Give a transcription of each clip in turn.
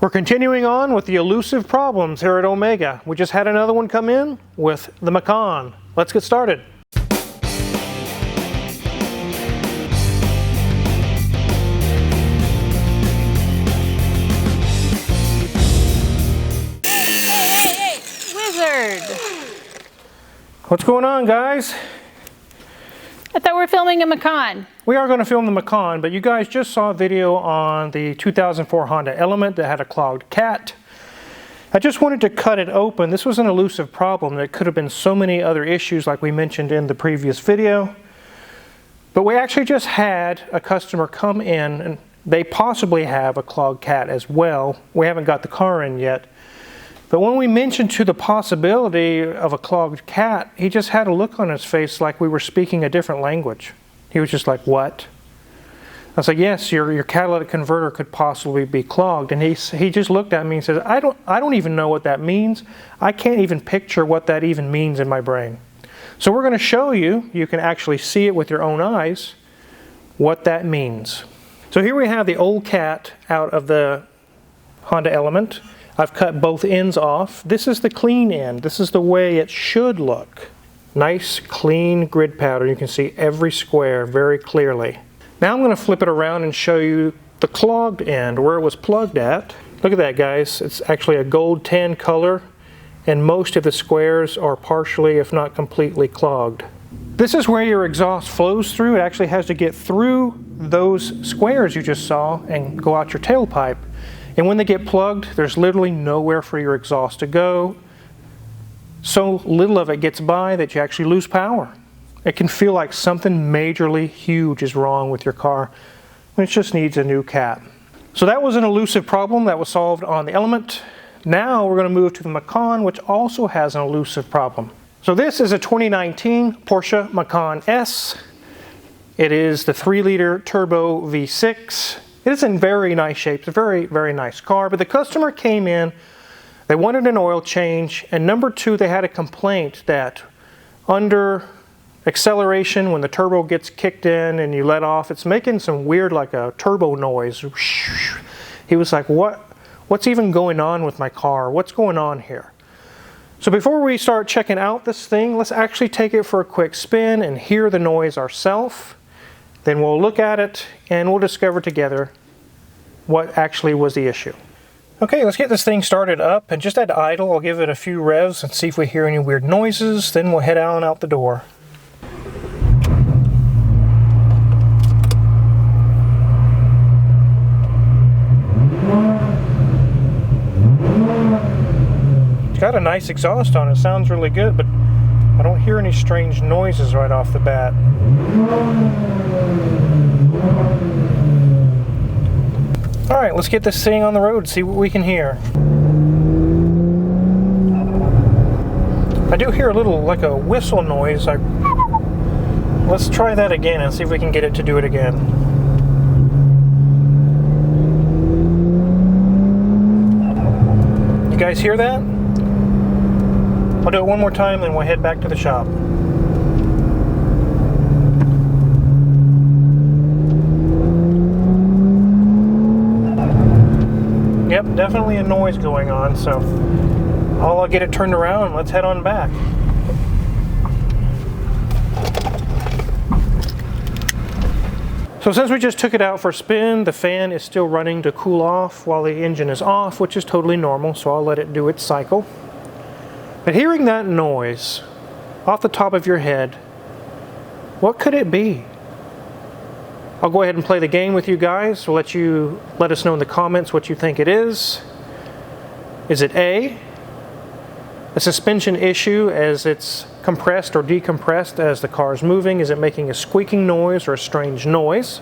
We're continuing on with the elusive problems here at Omega. We just had another one come in with the Macan. Let's get started. Hey, wizard! What's going on, guys? I thought we were filming a Macan. We are going to film the Macan, but you guys just saw a video on the 2004 Honda Element that had a clogged cat. I just wanted to cut it open. This was an elusive problem. There could have been so many other issues like we mentioned in the previous video. But we actually just had a customer come in and they possibly have a clogged cat as well. We haven't got the car in yet. But when we mentioned to the possibility of a clogged cat, he just had a look on his face like we were speaking a different language. He was just like, what? I was like, yes, your catalytic converter could possibly be clogged. And he just looked at me and said, I don't even know what that means. I can't even picture what that even means in my brain. So we're going to show you, you can actually see it with your own eyes, what that means. So here we have the old cat out of the Honda Element. I've cut both ends off. This is the clean end. This is the way it should look. Nice, clean grid pattern. You can see every square very clearly. Now I'm going to flip it around and show you the clogged end, where it was plugged at. Look at that, guys. It's actually a gold tan color, and most of the squares are partially, if not completely, clogged. This is where your exhaust flows through. It actually has to get through those squares you just saw and go out your tailpipe. And when they get plugged, there's literally nowhere for your exhaust to go. So little of it gets by that you actually lose power. It can feel like something majorly huge is wrong with your car. It just needs a new cat. So that was an elusive problem that was solved on the Element. Now we're going to move to the Macan, which also has an elusive problem. So this is a 2019 Porsche Macan S. It is the 3-liter turbo V6. It is in very nice shape. It's a very, very nice car. But the customer came in, they wanted an oil change, and number two, they had a complaint that under acceleration, when the turbo gets kicked in and you let off, it's making some weird, like a turbo noise. He was like, what's even going on with my car? What's going on here? So before we start checking out this thing, let's actually take it for a quick spin and hear the noise ourselves. Then we'll look at it and we'll discover together what actually was the issue. Okay, let's get this thing started up, and just at idle, I'll give it a few revs and see if we hear any weird noises. Then we'll head on out the door. It's got a nice exhaust on it. Sounds really good, but I don't hear any strange noises right off the bat. Alright, let's get this thing on the road, see what we can hear. I do hear a little, like a whistle noise. Let's try that again and see if we can get it to do it again. You guys hear that? I'll do it one more time, then we'll head back to the shop. Yep, definitely a noise going on, so I'll get it turned around and let's head on back. So since we just took it out for a spin, the fan is still running to cool off while the engine is off, which is totally normal, so I'll let it do its cycle. But hearing that noise off the top of your head, what could it be? I'll go ahead and play the game with you guys. We'll let us know in the comments what you think it is. Is it A, a suspension issue as it's compressed or decompressed as the car is moving? Is it making a squeaking noise or a strange noise?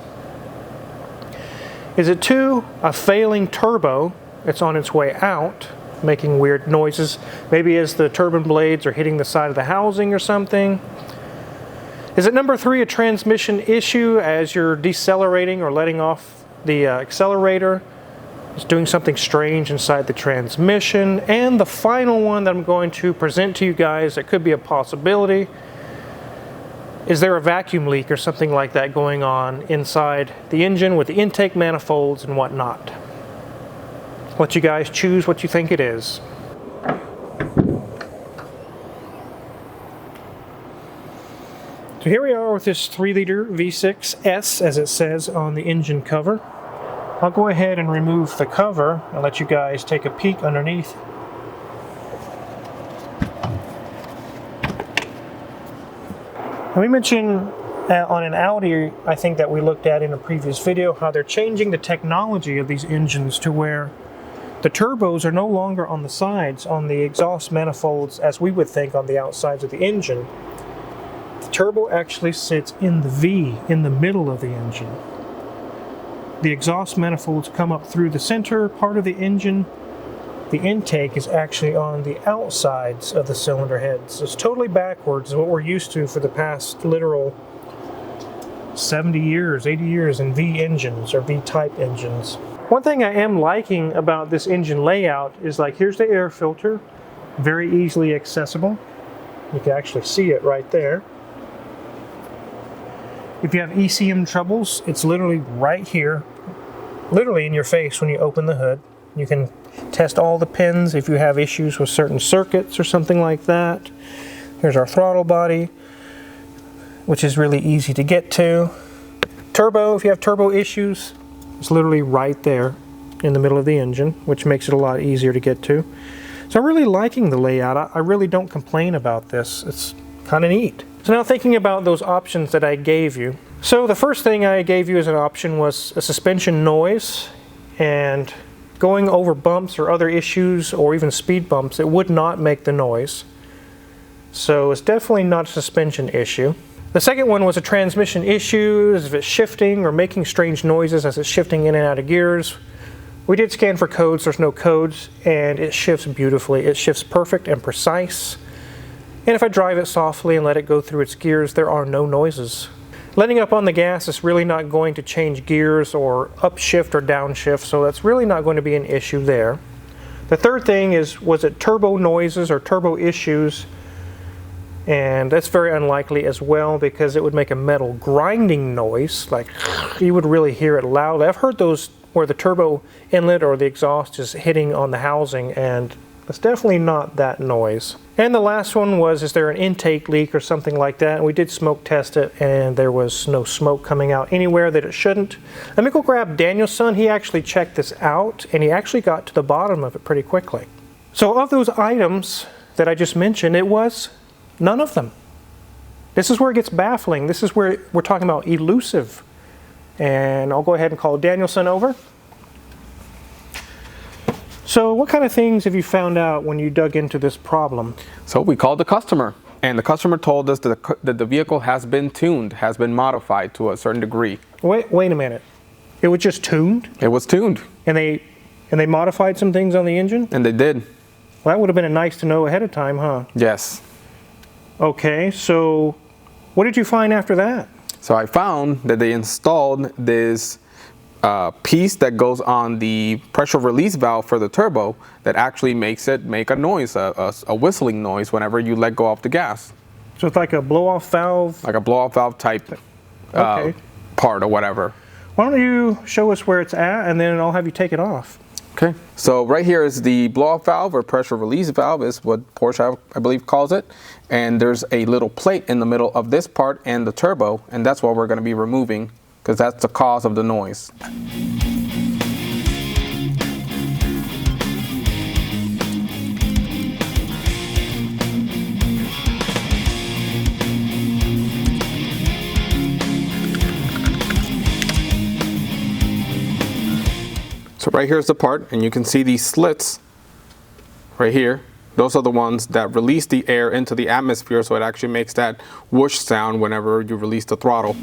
Is it 2, a failing turbo? It's on its way out, making weird noises, maybe as the turbine blades are hitting the side of the housing or something. Is it number 3, a transmission issue as you're decelerating or letting off the accelerator? It's doing something strange inside the transmission. And the final one that I'm going to present to you guys that could be a possibility, is there a vacuum leak or something like that going on inside the engine with the intake manifolds and whatnot? Let you guys choose what you think it is. So here we are with this 3-liter V6S, as it says on the engine cover. I'll go ahead and remove the cover and let you guys take a peek underneath. Now we mentioned on an Audi, I think that we looked at in a previous video, how they're changing the technology of these engines to where the turbos are no longer on the sides, on the exhaust manifolds, as we would think on the outsides of the engine. The turbo actually sits in the V, in the middle of the engine. The exhaust manifolds come up through the center part of the engine. The intake is actually on the outsides of the cylinder heads. It's totally backwards, what we're used to for the past literal 70 years, 80 years in V engines or V-type engines. One thing I am liking about this engine layout is, like, here's the air filter, very easily accessible. You can actually see it right there. If you have ECM troubles, it's literally right here, literally in your face when you open the hood. You can test all the pins if you have issues with certain circuits or something like that. Here's our throttle body, which is really easy to get to. Turbo, if you have turbo issues, it's literally right there in the middle of the engine, which makes it a lot easier to get to. So I'm really liking the layout. I really don't complain about this. It's kind of neat. So now thinking about those options that I gave you. So the first thing I gave you as an option was a suspension noise, and going over bumps or other issues or even speed bumps, it would not make the noise. So it's definitely not a suspension issue. The second one was a transmission issue, if it's shifting or making strange noises as it's shifting in and out of gears. We did scan for codes, there's no codes, and it shifts beautifully. It shifts perfect and precise. And if I drive it softly and let it go through its gears, there are no noises. Letting up on the gas is really not going to change gears or upshift or downshift, so that's really not going to be an issue there. The third thing is, was it turbo noises or turbo issues? And that's very unlikely as well, because it would make a metal grinding noise, like you would really hear it loud. I've heard those where the turbo inlet or the exhaust is hitting on the housing, and it's definitely not that noise. And the last one was, is there an intake leak or something like that? And we did smoke test it, and there was no smoke coming out anywhere that it shouldn't. Let me go grab Daniel's son. He actually checked this out, and he actually got to the bottom of it pretty quickly. So of those items that I just mentioned, it was none of them. This is where it gets baffling. This is where we're talking about elusive. And I'll go ahead and call Danielson over. So what kind of things have you found out when you dug into this problem? So we called the customer, and the customer told us that the vehicle has been tuned, has been modified to a certain degree. Wait a minute. It was just tuned? It was tuned. And they modified some things on the engine? And they did. Well, that would have been nice to know ahead of time, huh? Yes. Okay, so what did you find after that? So I found that they installed this piece that goes on the pressure release valve for the turbo that actually makes it make a noise, a whistling noise whenever you let go of the gas. So it's like a blow-off valve? Like a blow-off valve type Okay. part or whatever. Why don't you show us where it's at, and then I'll have you take it off. Okay, so right here is the blow-off valve, or pressure release valve is what Porsche, I believe, calls it. And there's a little plate in the middle of this part and the turbo, and that's what we're going to be removing, because that's the cause of the noise. So right here's the part, and you can see these slits right here. Those are the ones that release the air into the atmosphere, so it actually makes that whoosh sound whenever you release the throttle.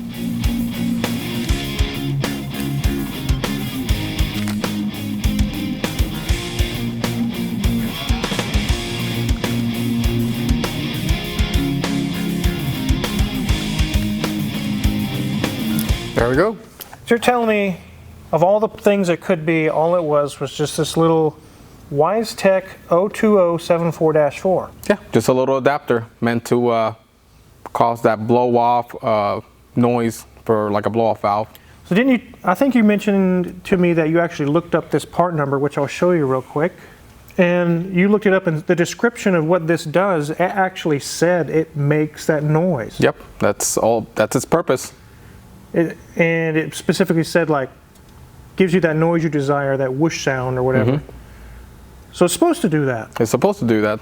There we go. So you're telling me, of all the things it could be, all it was just this little WiseTech 02074-4. Yeah, just a little adapter meant to cause that blow-off noise for like a blow-off valve. So didn't you, I think you mentioned to me that you actually looked up this part number, which I'll show you real quick. And you looked it up, and the description of what this does, it actually said it makes that noise. Yep, that's its purpose. And it specifically said, like, gives you that noise you desire, that whoosh sound or whatever. So it's supposed to do that. It's supposed to do that.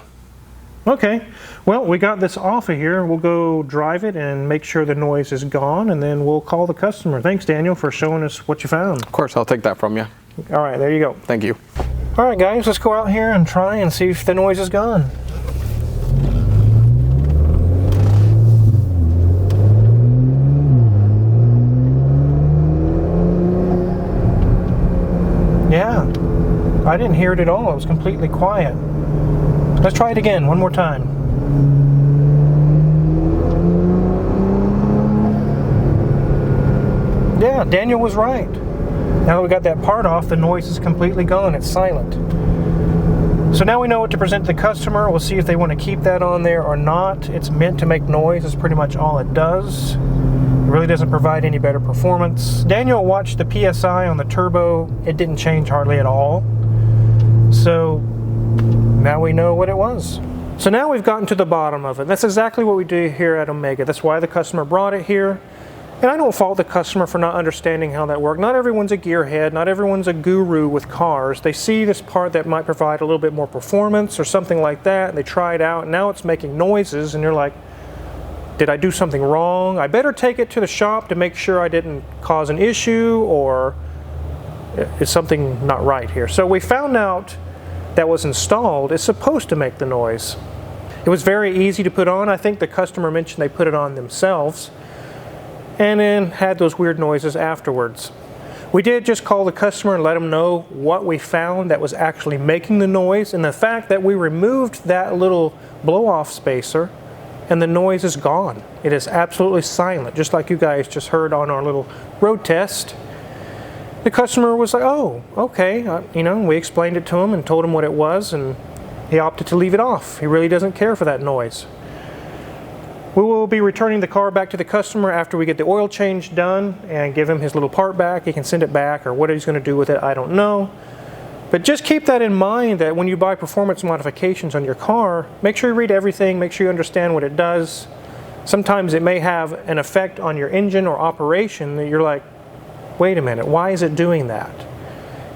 Okay, well, we got this off of here. We'll go drive it and make sure the noise is gone, and then we'll call the customer. Thanks, Daniel, for showing us what you found. Of course, I'll take that from you. All right, there you go. Thank you. All right, guys, let's go out here and try and see if the noise is gone. Yeah, I didn't hear it at all. It was completely quiet. Let's try it again, one more time. Yeah, Daniel was right. Now that we got that part off, the noise is completely gone. It's silent. So now we know what to present to the customer. We'll see if they want to keep that on there or not. It's meant to make noise. That's pretty much all it does. It really doesn't provide any better performance. Daniel watched the PSI on the turbo. It didn't change hardly at all. So now we know what it was. So now we've gotten to the bottom of it. That's exactly what we do here at Omega. That's why the customer brought it here. And I don't fault the customer for not understanding how that works. Not everyone's a gearhead, not everyone's a guru with cars. They see this part that might provide a little bit more performance or something like that, and they try it out, and now it's making noises, and you're like, did I do something wrong? I better take it to the shop to make sure I didn't cause an issue, or is something not right here? So we found out that was installed is supposed to make the noise. It was very easy to put on. I think the customer mentioned they put it on themselves, and then had those weird noises afterwards. We did just call the customer and let them know what we found that was actually making the noise, and the fact that we removed that little blow-off spacer and the noise is gone. It is absolutely silent, just like you guys just heard on our little road test. The customer was like, oh, okay, you know, we explained it to him and told him what it was, and he opted to leave it off. He really doesn't care for that noise. We will be returning the car back to the customer after we get the oil change done and give him his little part back. He can send it back, or what he's going to do with it, I don't know. But just keep that in mind, that when you buy performance modifications on your car, make sure you read everything, make sure you understand what it does. Sometimes it may have an effect on your engine or operation that you're like, wait a minute, why is it doing that?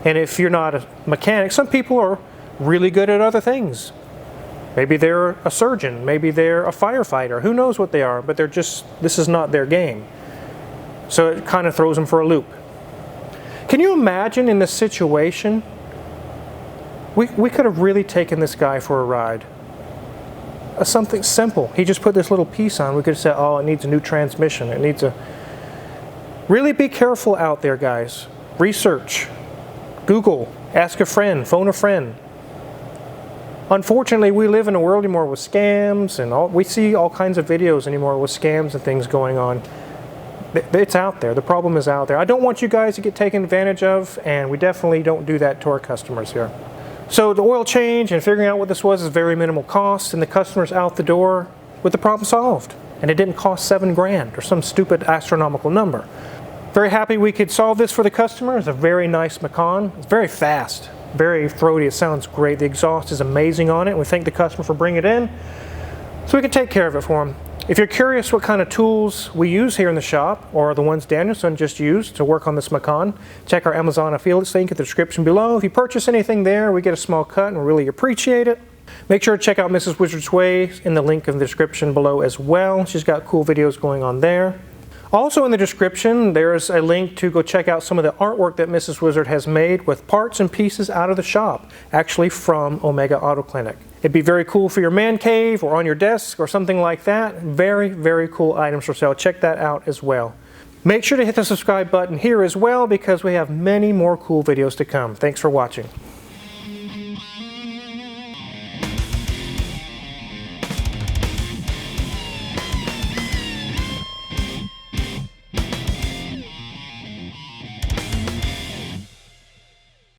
And if you're not a mechanic, some people are really good at other things. Maybe they're a surgeon, maybe they're a firefighter, who knows what they are, but they're just, this is not their game. So it kind of throws them for a loop. Can you imagine in this situation, we could have really taken this guy for a ride. Something simple. He just put this little piece on. We could have said, oh, it needs a new transmission. It needs a... Really be careful out there, guys. Research. Google. Ask a friend. Phone a friend. Unfortunately, we live in a world anymore with scams, and we see all kinds of videos anymore with scams and things going on. It's out there. The problem is out there. I don't want you guys to get taken advantage of, and we definitely don't do that to our customers here. So the oil change and figuring out what this was is very minimal cost, and the customer's out the door with the problem solved. And it didn't cost $7 grand or some stupid astronomical number. Very happy we could solve this for the customer. It's a very nice Macan. It's very fast. Very throaty. It sounds great. The exhaust is amazing on it. We thank the customer for bringing it in so we can take care of it for him. If you're curious what kind of tools we use here in the shop, or the ones Danielson just used to work on this Macan, check our Amazon affiliates link in the description below. If you purchase anything there, we get a small cut and we really appreciate it. Make sure to check out Mrs. Wizard's Way in the link in the description below as well. She's got cool videos going on there. Also in the description, there's a link to go check out some of the artwork that Mrs. Wizard has made with parts and pieces out of the shop, actually from Omega Auto Clinic. It'd be very cool for your man cave or on your desk or something like that. Very, very cool items for sale. Check that out as well. Make sure to hit the subscribe button here as well, because we have many more cool videos to come. Thanks for watching.